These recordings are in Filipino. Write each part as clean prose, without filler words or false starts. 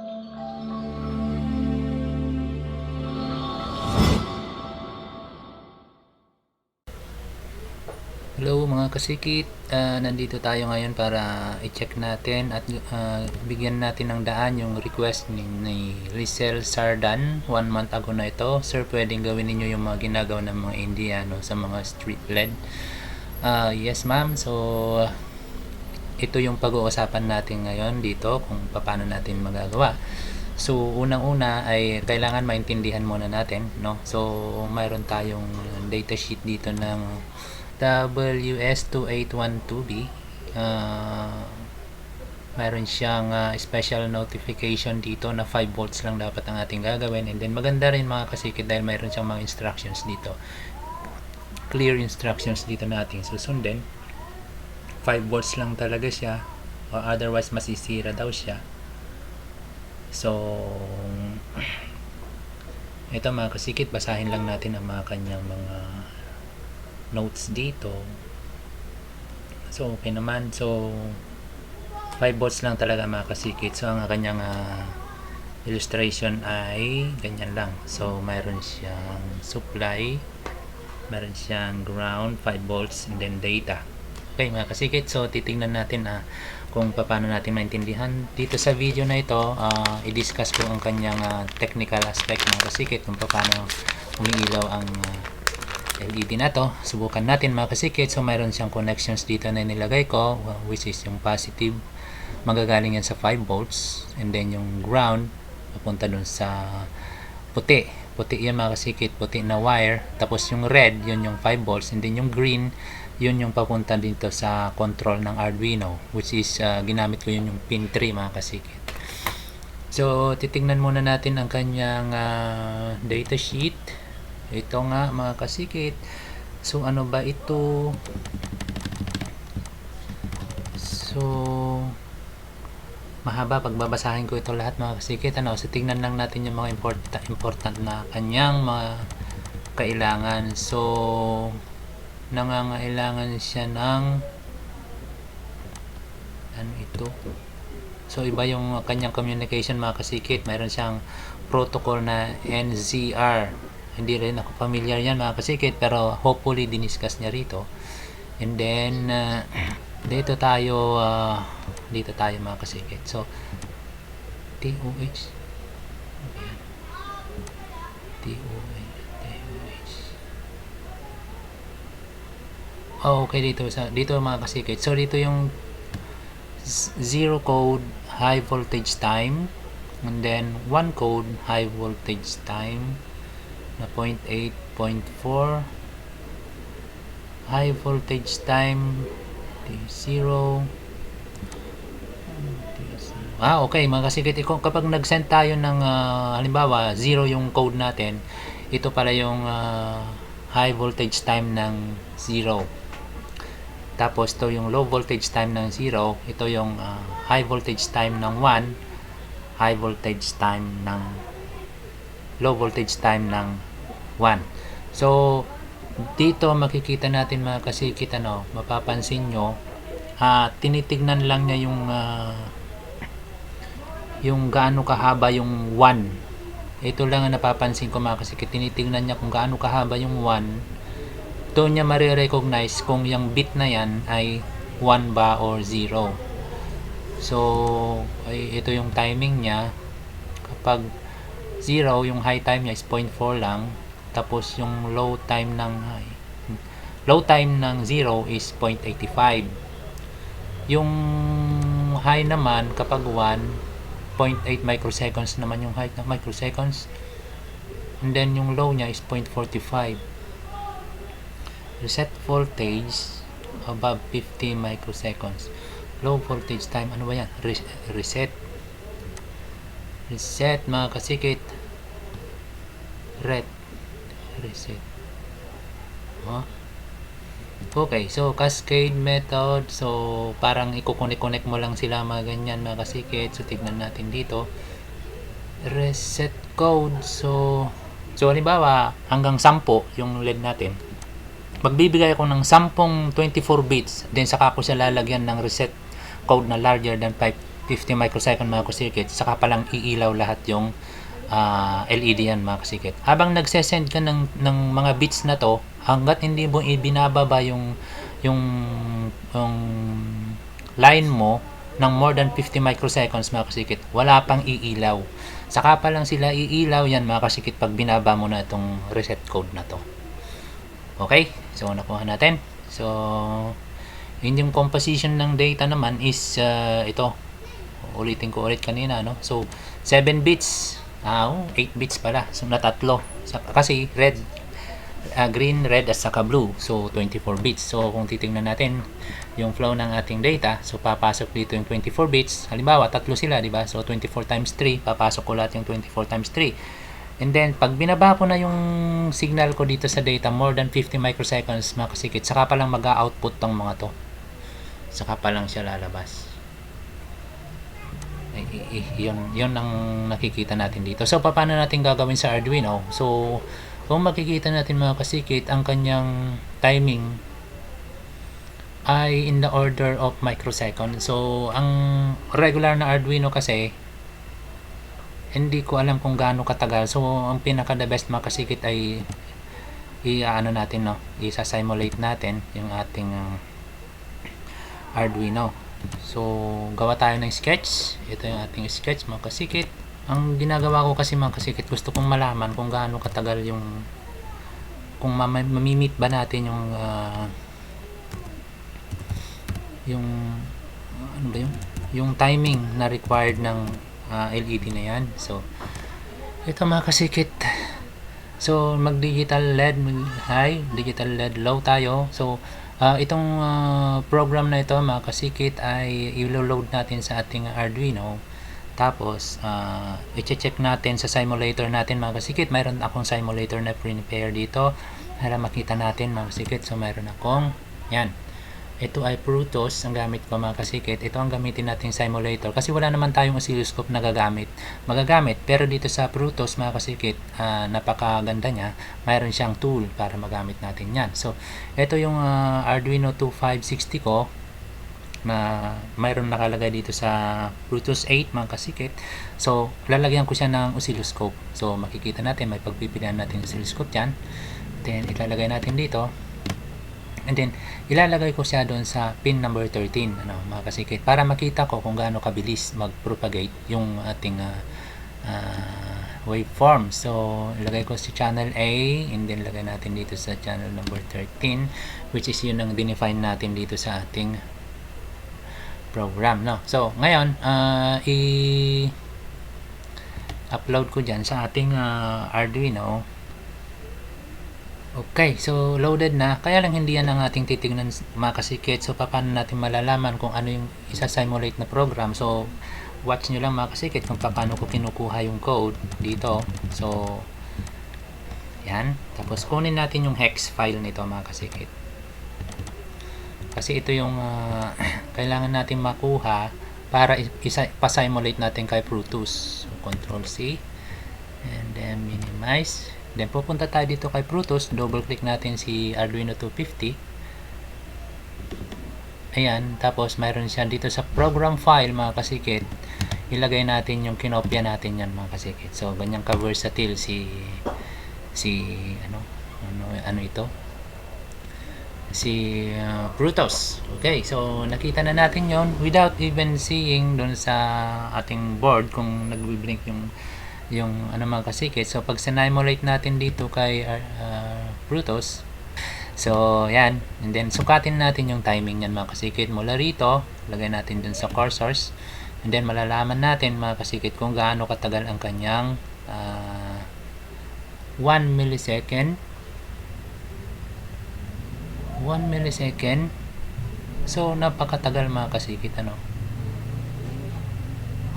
Hello mga kasikit, nandito tayo ngayon para i-check natin at bigyan natin ng daan yung request ni Rizal Sardan 1 month ago na ito. Sir, pwedeng gawin ninyo yung mga ginagawa ng mga Indiano sa mga street LED? Yes ma'am, so ito yung pag-uusapan natin ngayon dito kung paano natin magagawa. So unang-una ay kailangan maintindihan muna natin, no? So mayroon tayong datasheet dito ng WS2812B. Mayroon siyang special notification dito na 5 volts lang dapat ang ating gagawin, and then maganda rin mga kasikit dahil mayroon siyang mga instructions dito, clear instructions dito na ating susundin. 5 volts lang talaga siya, or otherwise masisira daw siya. So ito mga kasikit, basahin lang natin ang mga kanyang mga notes dito. So okay naman, so 5 volts lang talaga mga kasikit. So ang kanyang illustration ay ganyan lang. So mayroon siyang supply, mayroon siyang ground 5 volts, and then data. Okay mga kasikit, so titingnan natin kung paano natin maintindihan dito sa video na ito. I-discuss ko ang kanyang technical aspect mga kasikit, kung paano umiilaw ang LED na to. Subukan natin mga kasikit. So mayroon siyang connections dito na nilagay ko, which is yung positive, magagaling yan sa 5 volts, and then yung ground papunta dun sa puti yan mga kasikit, puti na wire. Tapos yung red, yun yung 5 volts, and then yung green, yun yung papunta dito sa control ng Arduino, which is ginamit ko yun yung pin 3 mga kasikit. So titingnan muna natin ang kanyang datasheet. Ito nga mga kasikit. So ano ba ito? So mahaba, pagbabasahin ko ito lahat mga kasikit. So tingnan lang natin yung mga important na kanyang mga kailangan. So nangangailangan siya ng ano ito? So iba yung kanyang communication mga kasikit. Mayroon siyang protocol na NZR. Hindi rin ako familiar yan mga kasikit, pero hopefully diniscuss niya rito. And then dito tayo mga kasikit. So TOH okay, dito mga kasikit. So dito yung 0 code high voltage time, and then 1 code high voltage time na 0.8, 0.4 high voltage time T0. Okay mga kasikit, kapag nag-send tayo ng halimbawa 0 yung code natin, ito pala yung high voltage time ng 0. Tapos ito yung low voltage time ng 0, ito yung high voltage time ng 1, high voltage time ng low voltage time ng 1. So dito makikita natin mga kasikit, mapapansin nyo, tinitignan lang niya yung gaano kahaba yung 1. Ito lang ang napapansin ko mga kasikit, tinitignan niya kung gaano kahaba yung 1. Doon niya marirecognize kung yung bit na yan ay 1 ba or 0. So ito yung timing niya. Kapag 0, yung high time niya is 0.4 lang. Tapos yung low time ng 0 is 0.85. Yung high naman kapag 1, 0.8 microseconds naman yung height ng microseconds, and then yung low niya is 0.45. Reset voltage above 50 microseconds. Low voltage time, ano ba yan? Reset mga kasikit. Reset. Okay, so cascade method. So parang i-connect mo lang sila mga ganyan mga kasikit. So tignan natin dito. Reset code. So halimbawa hanggang 10 yung LED natin. Magbibigay ako ng 10 24 bits. Then saka ko siya lalagyan ng reset code na larger than 50 50 microsecond mga kasikit, saka palang iilaw lahat yung LED yan mga kasikit. Habang nagsesend ka ng mga bits na to, hanggat hindi mo ibinababa yung line mo ng more than 50 microseconds mga kasikit, wala pang iilaw. Saka pa lang sila iilaw yan mga kasikit pag binaba mo na itong reset code na to. Okay, so nakuha natin. So yun yung composition ng data naman is ito. Ulitin ko ulit kanina, no? So 7 bits, 8 bits pala. So na tatlo. Kasi red, green, red at saka blue. So 24 bits. So kung titingnan natin yung flow ng ating data, so papasok dito yung 24 bits. Halimbawa, tatlo sila, di ba? So 24 times 3, papasok ko lahat yung 24 times 3. And then pag binaba ko na yung signal ko dito sa data more than 50 microseconds mga kasikit, saka pa lang mag-output tong mga to. Saka pa lang siya lalabas. Yun ang nakikita natin dito. So paano natin gagawin sa Arduino? So kung makikita natin mga kasikit, ang kanyang timing ay in the order of microsecond. So ang regular na Arduino kasi hindi ko alam kung gaano katagal. So ang pinaka the best mga kasikit ay natin, no, isa-simulate natin yung ating Arduino. So gawa tayo ng sketch. Ito yung ating sketch mga kasikit. Ang ginagawa ko kasi mga kasikit, gusto kong malaman kung gaano katagal yung, kung mamimit ba natin yung ano ba yung timing na required ng LED na yan. So ito mga kasikit, so mag digital LED high, digital LED low tayo. So itong program na ito mga kasikit ay i-load natin sa ating Arduino. Tapos i-check natin sa simulator natin mga kasikit. Mayroon akong simulator na prepare dito para makita natin mga kasikit. So mayroon akong yan. Ito ay Prutos ang gamit ko mga kasikit. Ito ang gamitin natin simulator kasi wala naman tayong oscilloscope na magagamit. Pero dito sa Prutos mga kasikit, napakaganda niya. Mayroon siyang tool para magamit natin yan. So ito yung Arduino 2560 ko na mayroon nakalagay dito sa Prutos 8 mga kasikit. So lalagyan ko siya ng oscilloscope. So makikita natin, may pagpipilian natin oscilloscope dyan. Then ilalagay natin dito. And then ilalagay ko siya doon sa pin number 13 mga kasikit, para makita ko kung gaano kabilis mag-propagate yung ating waveform. So ilagay ko si channel A, and then lagay natin dito sa channel number 13, which is yun ang dinefine natin dito sa ating program, no? So ngayon i-upload ko dyan sa ating Arduino. Okay, so loaded na. Kaya lang hindi yan ang ating titignan mga kasikit. So paano natin malalaman kung ano yung isa-simulate na program? So watch nyo lang mga kasikit kung paano ko kinukuha yung code dito. So yan. Tapos kunin natin yung hex file nito mga kasikit. Kasi ito yung kailangan natin makuha para pa-simulate natin kay Prutos. So Control C and then minimize. Then pupunta tayo dito kay Prutos, double click natin si Arduino 250. Ayan, tapos mayroon siya dito sa program file mga kasikit. Ilagay natin yung kinopya natin yan mga kasikit. So ganyan ka versatile si Prutos. Okay, so nakita na natin yon without even seeing doon sa ating board kung nagbi-blink yung mga kasikit. So pag simulate natin dito kay Prutos, so yan, and then sukatin natin yung timing yan mga kasikit mula rito, lagay natin dun sa cursors, and then malalaman natin mga kasikit kung gaano katagal ang kanyang 1 millisecond. So napakatagal mga kasikit,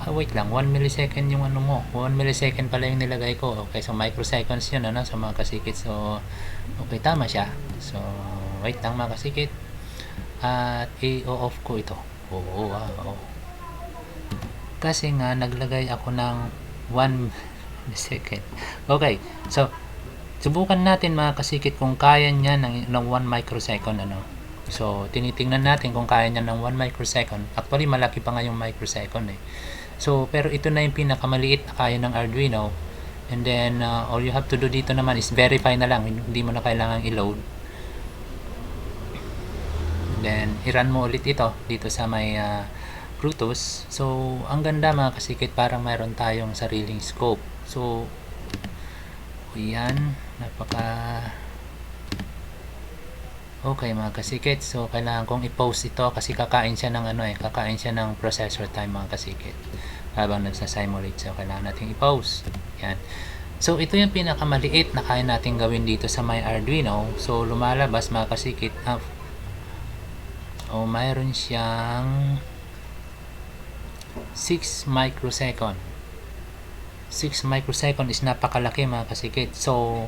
wait lang, 1 millisecond yung 1 millisecond pala yung nilagay ko. Okay, so microseconds yun sa mga kasikit. So okay, tama siya. So wait lang mga kasikit, at i-off ko ito. Kasi nga naglagay ako ng 1 millisecond. Okay, so subukan natin mga kasikit kung kaya niya ng 1 microsecond. So, tinitingnan natin kung kaya niya ng 1 microsecond. Actually, malaki pa nga yung microsecond eh. So, pero ito na yung pinakamaliit na kaya ng Arduino. And then, all you have to do dito naman is verify na lang. Hindi mo na kailangan i-load. Then, i-run mo ulit ito dito sa may Brutus. So, ang ganda mga kasikit, parang mayroon tayong sariling scope. So, yan, okay mga kasikit. So, kailangan kong i-post ito kasi kakain siya ng kakain siya ng processor time mga kasikit habang nagsa-simulate. So, kailangan natin i-post. Yan. So, ito yung pinakamaliit na kaya natin gawin dito sa my Arduino. So, lumalabas mga kasikit. Mayroon siyang 6 microsecond. 6 microsecond is napakalaki mga kasikit. So,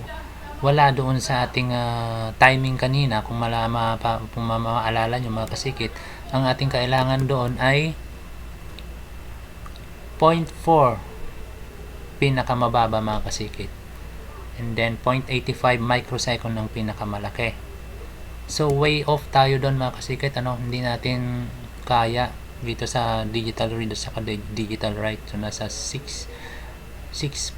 wala doon sa ating timing kanina. Kung maalala nyo mga kasikit, ang ating kailangan doon ay 0.4 pinakamababa mga kasikit, and then 0.85 microsecond ang pinakamalaki. So way off tayo doon mga kasikit. Hindi natin kaya dito sa digital read at saka digital write. So nasa 6.25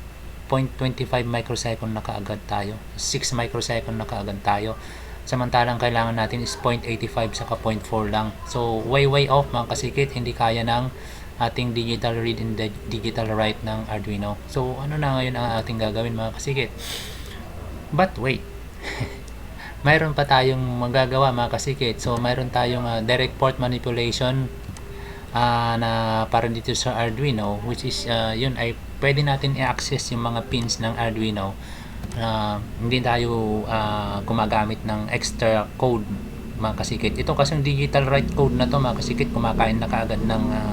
microsecond na kaagad tayo, 6 microsecond na kaagad tayo, samantalang kailangan natin is 0.85 saka 0.4 lang. So way off mga kasikit, hindi kaya ng ating digital read and digital write ng Arduino. So ano na ngayon ang ating gagawin mga kasikit? But wait, mayroon pa tayong magagawa mga kasikit. So mayroon tayong direct port manipulation na para dito sa Arduino, which is yun ay pwede natin i-access yung mga pins ng Arduino. Hindi tayo gumagamit ng extra code mga kasikit. Ito kasi yung digital write code na to mga kasikit, kumakain na kaagad ng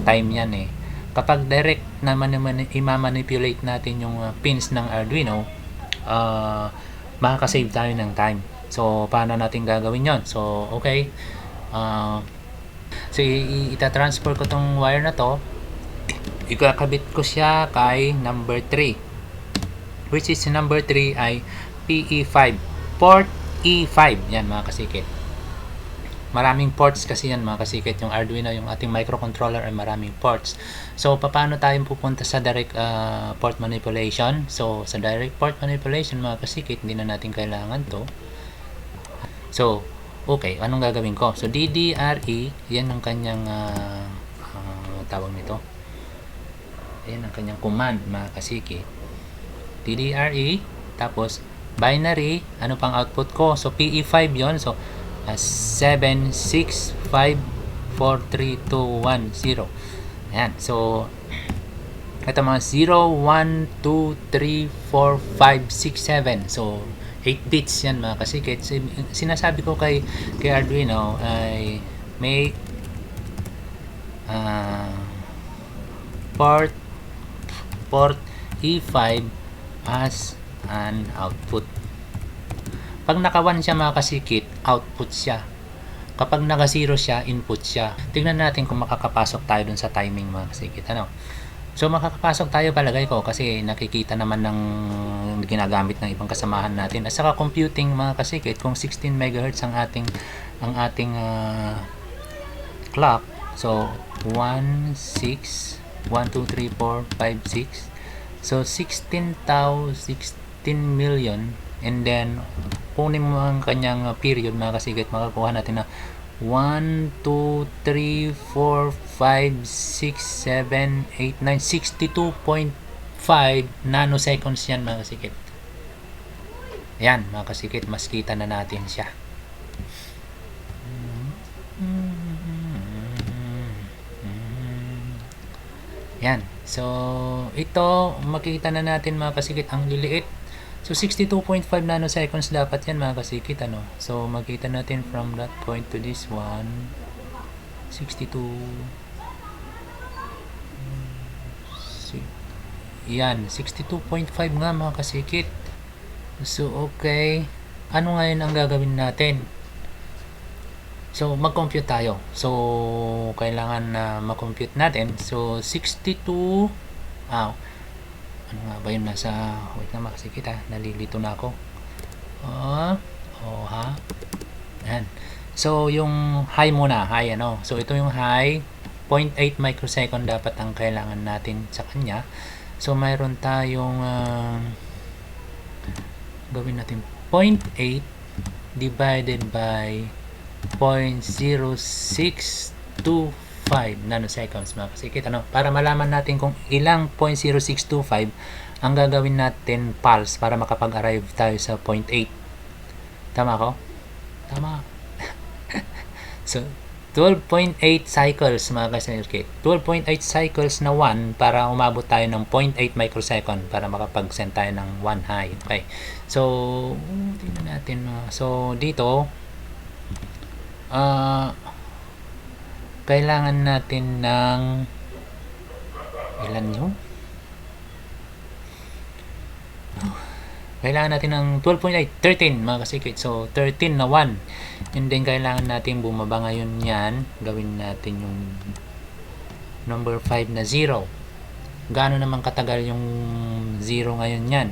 time yan eh. Kapag direct naman i-manipulate natin yung pins ng Arduino, makakasave tayo ng time. So paano natin gagawin yon? So okay, so ita-transfer ko tong wire na to, ikakabit ko siya kay number 3, which is number 3 ay PE5, port E5. Yan mga kasikit, maraming ports kasi yan mga kasikit. Yung Arduino, yung ating microcontroller ay maraming ports. So paano tayo pupunta sa direct port manipulation? So sa direct port manipulation mga kasikit, hindi na natin kailangan to. So okay, anong gagawin ko? So DDRE, yan ang kanyang tawag nito, yan ang kanyang command mga kasikit. DDRE, tapos binary, ano pang output ko? So PE5 yon. So 7654321 Ayan. So ito mga 0, 1, 2, 3, 4, 5, 6, 7. So 8 bits yan mga kasikit. So, sinasabi ko kay Arduino ay make port E5 as an output. Pag naka 1 siya mga kasikit, output siya. Kapag naka 0 siya, input siya. Tignan natin kung makakapasok tayo dun sa timing mga kasikit. So makakapasok tayo palagay ko kasi nakikita naman ng ginagamit ng ibang kasamahan natin. At saka computing mga kasikit, kung 16 MHz ang ating clock. So 1, 6, 1, 2, 3, 4, 5, 6. So 16 million, and then kunin mo ang kanyang period mga kasigit, makakuha natin na 1, 2, 3, 4, 5, 6, 7, 8, 9, 62.5 nanoseconds yan mga kasigit. Ayan mga kasigit, mas kita na natin siya. Yan. So ito makikita na natin mga kasigit, ang liliit. So 62.5 nanoseconds dapat yan mga kasikit. So makita natin from that point to this one, 62. Yan, 62.5 nga mga kasikit. So okay, ano ngayon ang gagawin natin? So mag-compute tayo. So kailangan na mag-compute natin. So 62, ano nga ba yun, nasa, wait na makasikita, nalilito na ako. Ayan. So, yung high muna, high ano. So, ito yung high, 0.8 microsecond dapat ang kailangan natin sa kanya. So, mayroon tayong gawin natin 0.8 divided by 0.0625 nanoseconds mga kasikit. Ano? Para malaman natin kung ilang 0.0625 ang gagawin natin pulse para makapag-arrive tayo sa 0.8. Tama ko? Tama. So, 12.8 cycles mga kasikit. 12.8 cycles na 1 para umabot tayo ng 0.8 microsecond para makapag-send tayo ng 1 high. Okay. So, tingnan natin. So, dito, kailangan natin ng ilan yun? Kailangan natin ng 12.8, 13 mga kasikit. So, 13 na 1. And then, kailangan natin bumaba ngayon yan. Gawin natin yung number 5 na 0. Gaano naman katagal yung 0 ngayon yan?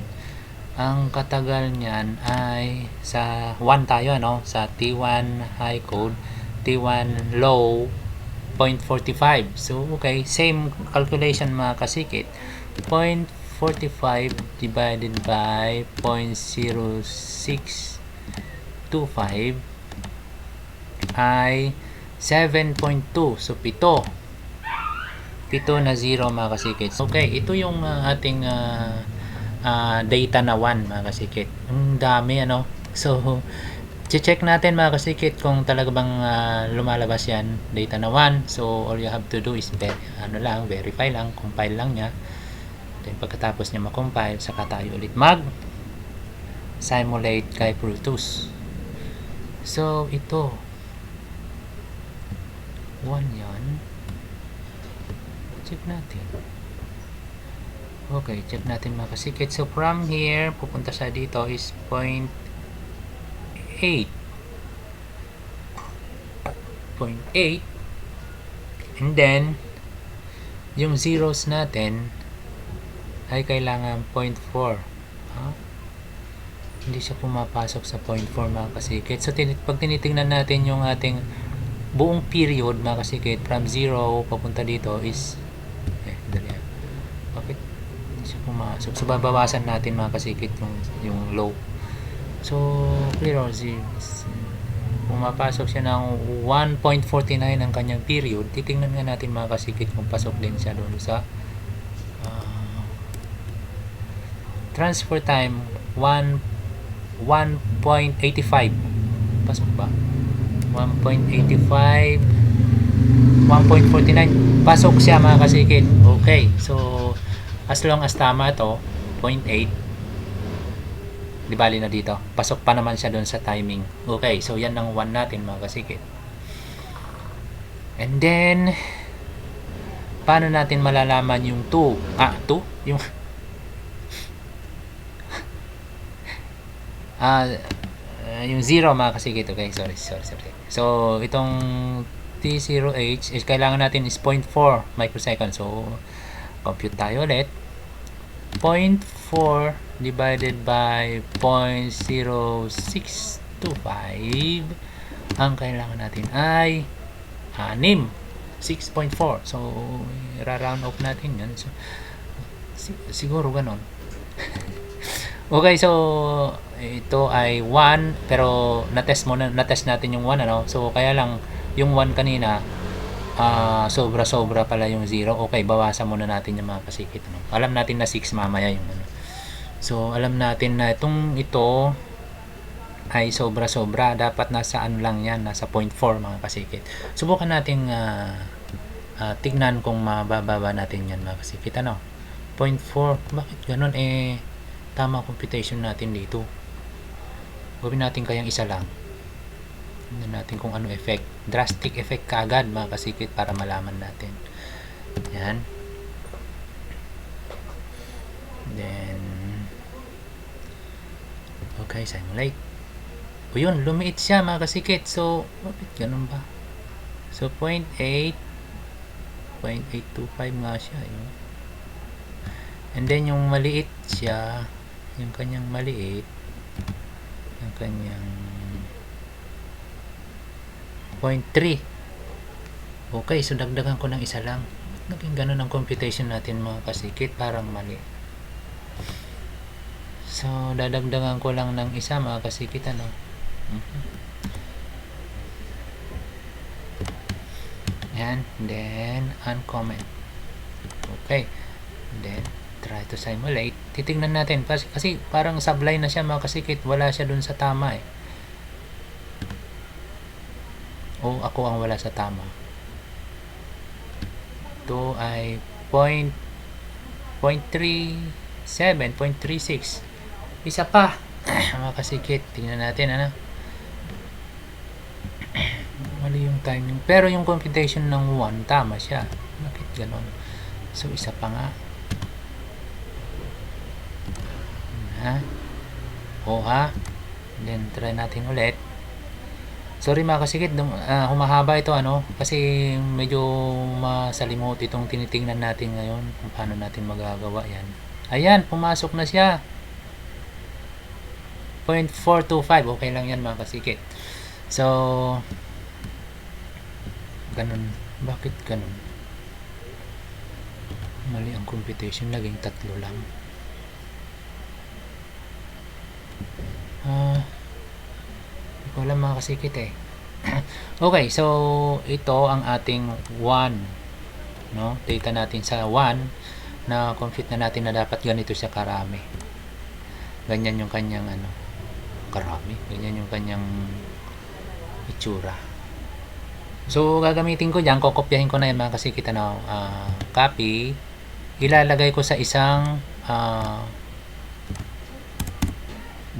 Ang katagal niyan ay sa 1 tayo, ano? Sa T1 high code, T1 low, 0.45. So, okay. Same calculation mga kasikit. 0.45 divided by 0.0625 ay 7.2. So, 7 na 0 mga kasikit. Okay, ito yung ating data na 1 mga kasikit. Ang dami ano. So, check natin mga kasikit kung talaga bang lumalabas yan, data na 1. So, all you have to do is verify lang, compile lang niya. Then, pagkatapos niya ma-compile, saka tayo ulit simulate kay Brutus. So, ito 1 yan. Check natin. Okay, check natin mga kasikit. So, from here, pupunta sa dito is 0.8. 0.8. And then, yung zeros natin ay kailangan 0.4. Hindi siya pumapasok sa 0.4 mga kasikit. So, pag tinitingnan natin yung ating buong period mga kasikit, from 0 papunta dito is bakit hindi siya pumasok? So, babawasan natin mga kasikit yung low. So, clear or pumapasok siya ng 1.49 ang kanyang period. Titingnan nga natin mga kasikit kung pasok din siya doon sa transfer time 1.85. Pasok ba? 1.85, 1.49. Pasok siya mga kasikit. Okay. So, as long as tama to 0.8, di bali na dito. Pasok pa naman siya doon sa timing. Okay. So, yan ang 1 natin mga kasikit. And then, paano natin malalaman yung 2? 2? Yung 0 mga kasikit. Okay, sorry. So, itong T0H is kailangan natin is 0.4 microsecond. So, compute tayo ulit. 0.4 divided by 0.0625 ang kailangan natin ay 6.4. So, i-round off natin yan. So, siguro ganon. Okay, so ito ay 1 pero na-test natin yung 1 ano. So kaya lang yung 1 kanina sobra pala yung 0. Okay, bawasan muna natin yung mga kasikit ano. Alam natin na 6 mamaya yung ano. So alam natin na ito ay sobra. Dapat nasa ano lang yan, nasa 0.4 mga kasikit. Subukan natin tignan kung mabababa natin yan mga kasikit ano. 0.4, bakit ganun tama computation natin dito. Gawin natin kayang isa lang. Tingnan natin kung ano effect. Drastic effect kaagad mga kasikit para malaman natin. Yan. Then, okay, simulate. O yun, lumiit siya mga kasikit. So, bakit ganun ba? So, 0.8, 0.825 nga siya. Yun. And then, yung maliit siya, yung kanyang maliit, yung kanyang 0.3. Okay, so dagdagan ko ng isa lang. Naging ganun ang computation natin mga kasikit, parang mali. So dadagdagan ko lang ng isa mga kasikit, ano. Yan, then uncomment. Okay, then try to simulate. Titingnan natin kasi parang sablay na siya mga kasikit, wala siya dun sa tama eh. O ako ang wala sa tama. Ito ay 0.37, 0.36. Isa pa mga kasikit, tingnan natin ano. Mali yung timing, pero yung computation ng 1 tama siya. Bakit ganon? So isa pa nga. Ha? Then try natin ulit. Sorry mga kasikit, humahaba ito ano, kasi medyo masalimot itong tinitingnan natin ngayon kung paano natin magagawa yan. Ayan, pumasok na siya. 0.425, okay lang yan mga kasikit. So ganun. Bakit ganun? Mali ang computation, naging 3 lang. Hindi ko alam mga kasikit eh. Okay, so ito ang ating 1, no? Data natin sa 1 na compute na natin na dapat ganito siya karami. Ganyan yung kanyang ano, karami. Ganyan yung kanyang itsura. So gagamitin ko diyan, kokopyahin ko na yan mga kasikit, ano, copy, ilalagay ko sa isang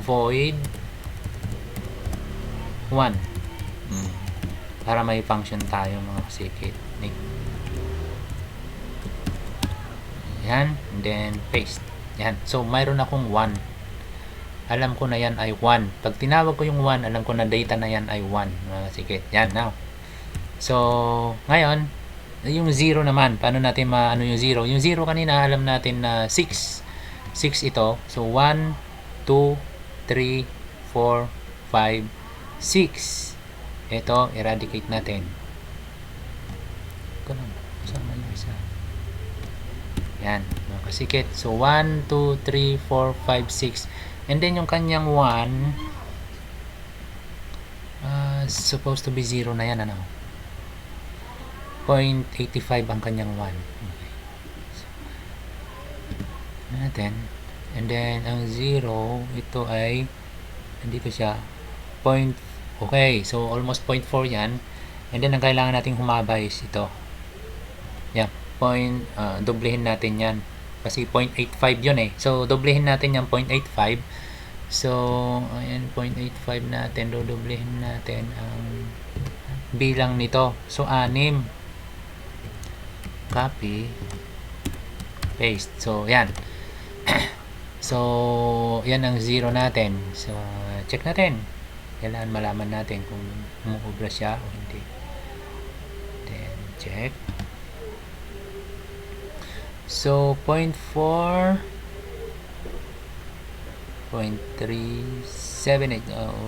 void 1 para may function tayo mga kasikit. Yan, and then paste. Yan, so mayroon akong 1. Alam ko na yan ay 1. Pag tinawag ko yung 1, alam ko na data na yan ay 1 mga kasikit. Yan, now. So ngayon yung 0 naman, paano natin maano yung 0? Yung 0 kanina alam natin na 6 ito. So 1, 2, 3, 4, 5, 6. Ito, eradicate natin. Ganun, sama yung isa. Yan, mga kasikit. So 1, 2, 3, 4, 5, 6. And then yung kanyang 1 supposed to be 0 na yan, ano. 0.85 ang kanyang 1. Okay. So, natin. And then ang 0, ito ay nandito siya. Okay, so almost 0.4 yan. And then ang kailangan nating humaba is ito. Yan, doblehin natin yan. Kasi 0.85 yun eh. So doblehin natin yung 0.85. So ayan, 0.85 natin. Doblehin natin ang bilang nito. So 6. Copy, paste. So yan. So yan ang 0 natin. So check natin. Kailangan malaman natin kung umuubra siya o hindi. Then check. So 0.4, 0.378.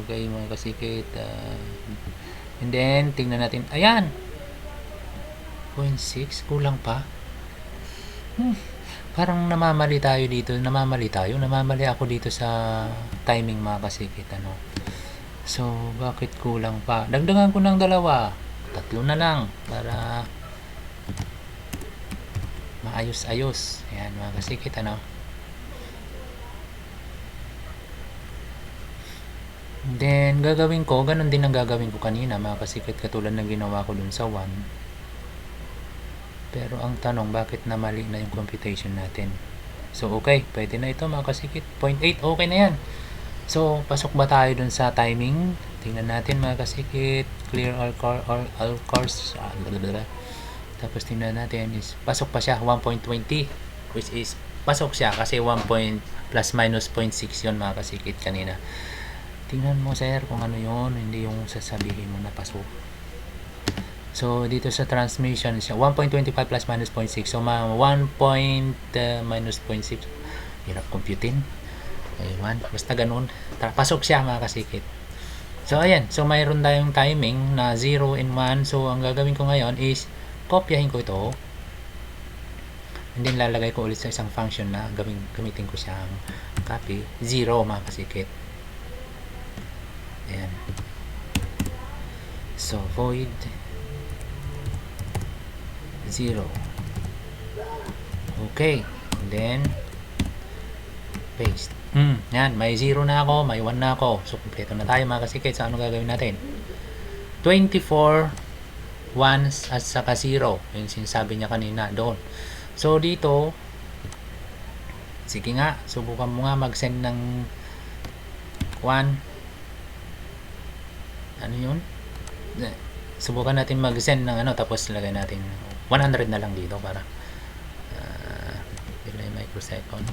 Okay mga kasikit. And then tingnan natin. Ayan, 0.6, kulang pa. Parang namamali ako dito sa timing mga kasikit, ano. So bakit kulang pa? Dagdagan ko ng 2, 3 na lang para maayos-ayos. Ayan mga kasikit, ano. Then gagawin ko, ganun din ang gagawin ko kanina mga kasikit, katulad ng ginawa ko dun sa 1. Pero ang tanong, bakit na mali na yung computation natin? So okay, pwede na ito mga kasikit. 0.8, okay na yan. So pasok ba tayo dun sa timing? Tingnan natin mga kasikit. Clear all cores. Tapos tingnan natin is pasok pa siya 1.20, which is pasok siya kasi 1 plus minus 0.6 yun mga kasikit kanina. Tingnan mo sir kung ano yun, hindi yung sasabihin mo na pasok. So dito sa transmission siya 1.25 plus minus 0.6. So 1 minus 0.6. Hirap computing. Ayun, basta ganun. Pasok siya mga kasikit. So ayan, so mayroon tayong timing na 0 and 1. So ang gagawin ko ngayon is kopyahin ko ito, and then lalagay ko ulit sa isang function na gamitin ko siyang copy 0 mga kasikit. Ayan. So void 0. Okay, and then paste. Yan, may 0 na ako, may 1 na ako. So kompleto na tayo mga kasikit. So ano gagawin natin? 24 ones at saka 0. Yung sinasabi niya kanina doon. So dito, sige nga, subukan mo nga mag-send ng 1. Ano yun? Subukan natin mag-send ng ano, tapos lagay natin 100 na lang dito para ilang microsecond.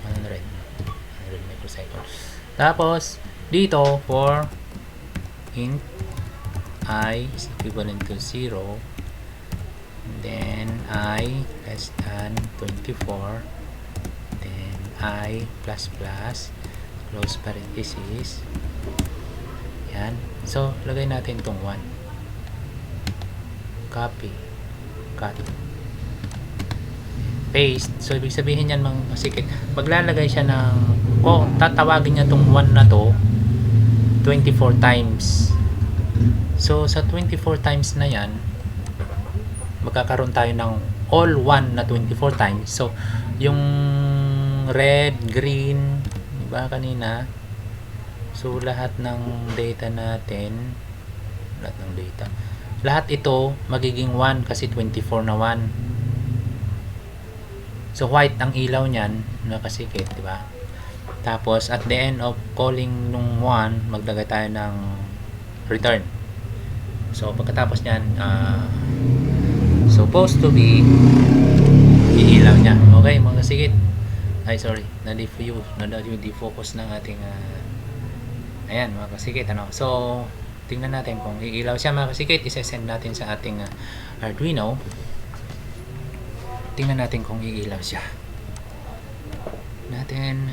100 microsecond. Tapos dito for int I is equivalent to 0, then I less than 24, then I plus plus close parenthesis. Yan. So lagay natin itong 1, copy, cut, paste. So ibig sabihin yan mga kasikit, maglalagay siya ng tatawagin niya itong 1 na to 24 times. So sa 24 times na yan, magkakaroon tayo ng all 1 na 24 times. So yung red, green, diba kanina, so lahat ng data natin, lahat ito magiging 1 kasi 24 na 1. So white ang ilaw niyan na kasikit, di ba? Tapos at the end of calling nung 1, maglagay tayo ng return. So pagkatapos niyan, supposed to be iilaw niya. Okay mga kasikit. Ay sorry, na-defocus ng ating ayan mga kasikit, ano. So tingnan natin kung iilaw siya mga kasikit. Isa-send natin sa ating Arduino. Tingnan natin kung iilaw siya. Natin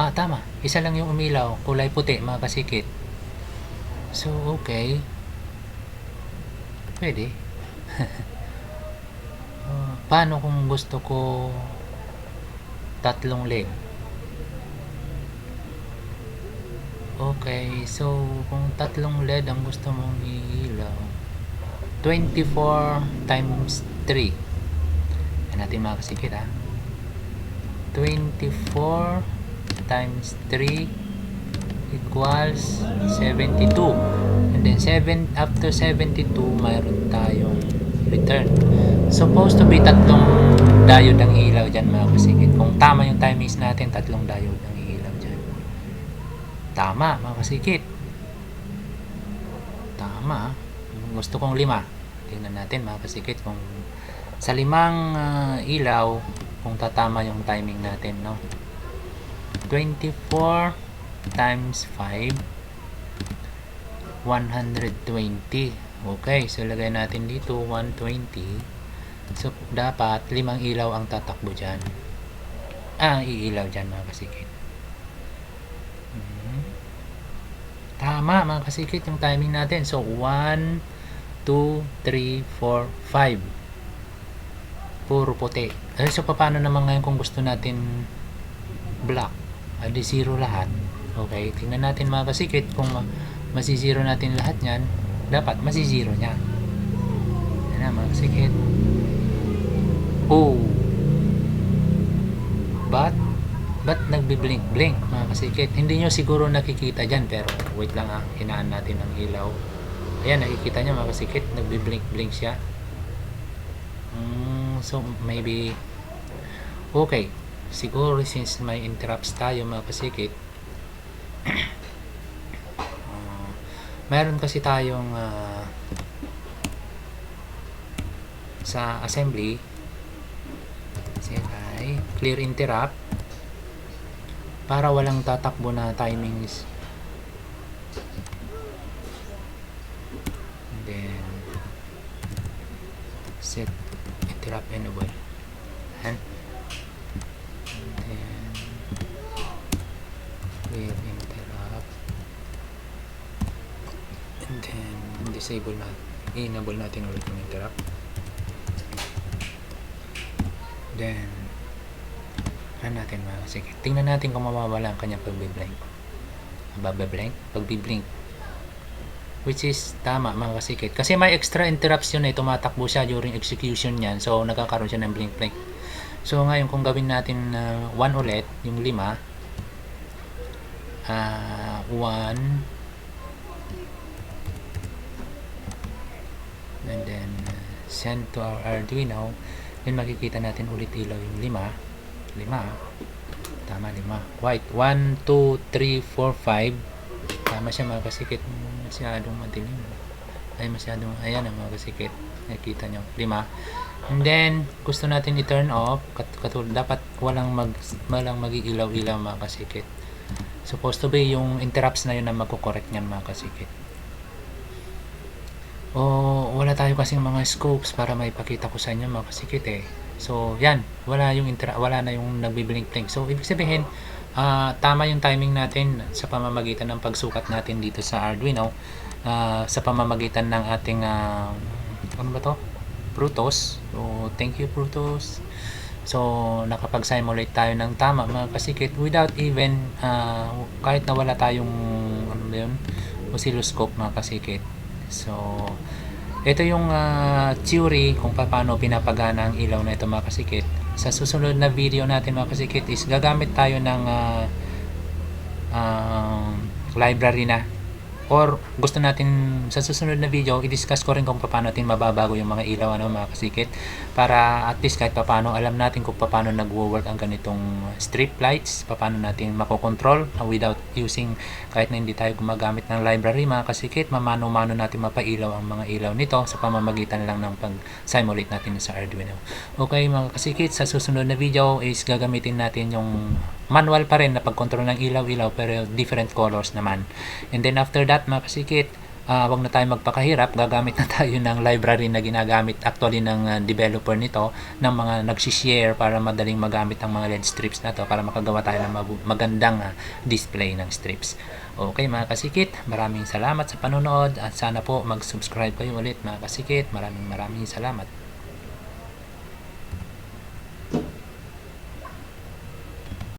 1. Tama. Isa lang yung umilaw. Kulay puti, mga kasikit. So, okay. Pwede. Paano kung gusto ko 3 leg? Okay, so kung 3 LED ang gusto mong iilaw, 24 times 3. Yan natin mga kasikit 24 times 3 equals 72. And then after 72, mayroon tayong return. Supposed to be 3 diode ang ilaw dyan mga kasikit. Kung tama yung timings natin, 3 diode ang ilaw dyan. Tama mga kasikit. Tama. Gusto kong 5. Tingnan natin mga kasikit kung sa 5 ilaw kung tatama yung timing natin, no? 24 times 5, 120. Okay, so lagay natin dito 120. So dapat 5 ilaw ang tatakbo dyan. Iilaw dyan mga kasikit. Tama mga kasikit yung timing natin. So 1, 2, 3, 4, 5. Puro puti. So paano naman ngayon kung gusto natin black? Di 0 lahat. Okay, tingnan natin mga kasikit kung masi-0 natin lahat yan. Dapat masi-0 nya. Yan na mga kasikit. Ba't nagbi-blink-blink mga kasikit? Hindi nyo siguro nakikita dyan, pero wait lang hinaan natin ang ilaw. Ayan, nakikita nyo mga kasikit, nagbi-blink-blink siya. So maybe okay, siguro since may interrupts tayo mga kasikit, meron kasi tayong sa assembly clear interrupt para walang tatakbo na timings. And then set interrupt enable, and then clear interrupt, and then disable natin, enable natin ulit yung interrupt, then run natin mga kasikit. Tingnan natin kung mawawala ang kanyang pagbe-blank, pagbe-blink, which is tama mga kasikit, kasi may extra interrupts yun, tumatakbo siya during execution niyan, so nagkakaroon siya ng blink. So ngayon kung gawin natin 1 ulit, yung 5, 1, and then send to our Arduino, then makikita natin ulit ilaw yung 5, tama, 5 white, 1, 2, 3, 4, 5, tama siya mga kasikit. Masyadong madilim, ayan ang mga kasikit, nakikita nyo 5. And then gusto natin i-turn off, katulad dapat walang mag-ilaw-ilaw mga kasikit. Supposed to be yung interrupts na yun na magko-correct nyan mga kasikit. Wala tayo kasing mga scopes para maipakita ko sa inyo mga kasikit So yan, wala na yung nagbi-blink-blink. So ibig sabihin tama yung timing natin sa pamamagitan ng pagsukat natin dito sa Arduino, sa pamamagitan ng ating ano ba to? Protos. So thank you Protos. So nakapag-simulate tayo ng tama mga kasikit without even kahit na wala tayong ano ba yun? Oscilloscope mga kasikit. So ito yung theory kung paano pinapagana ang ilaw na ito mga kasikit. Sa susunod na video natin mga kasikit is gagamit tayo ng library na, or gusto natin sa susunod na video i-discuss ko rin kung paano natin mababago yung mga ilaw mga kasikit, para at least kahit paano alam natin kung paano nagwo-work ang ganitong strip lights, paano natin makokontrol without using, kahit na hindi tayo gumagamit ng library mga kasikit, mamano-mano natin mapailaw ang mga ilaw nito sa pamamagitan lang ng pag-simulate natin sa Arduino. Okay mga kasikit, sa susunod na video is gagamitin natin yung manual pa rin na pag-control ng ilaw-ilaw pero different colors naman. And then after that mga kasikit, wag na tayo magpakahirap, gagamit na tayo ng library na ginagamit actually ng developer nito, ng mga nagsishare para madaling magamit ang mga LED strips na to para makagawa tayo ng magandang display ng strips. Okay mga kasikit, maraming salamat sa panonood at sana po mag-subscribe kayo ulit mga kasikit. Maraming salamat.